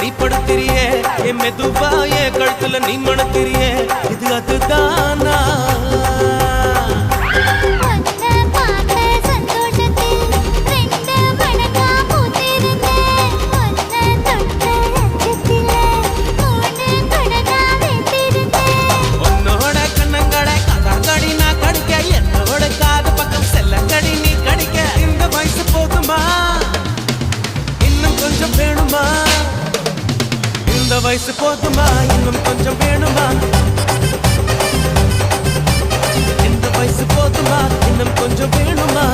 கைப்படுத்திரியே என் மெதுவா என் கழுத்துல நீ மணத்திரியே இது அதுதானா இந்த வயசு போதுமா இன்னும் கொஞ்சம் வேணுமா இந்த வயசு போதுமா இன்னும் கொஞ்சம் வேணுமா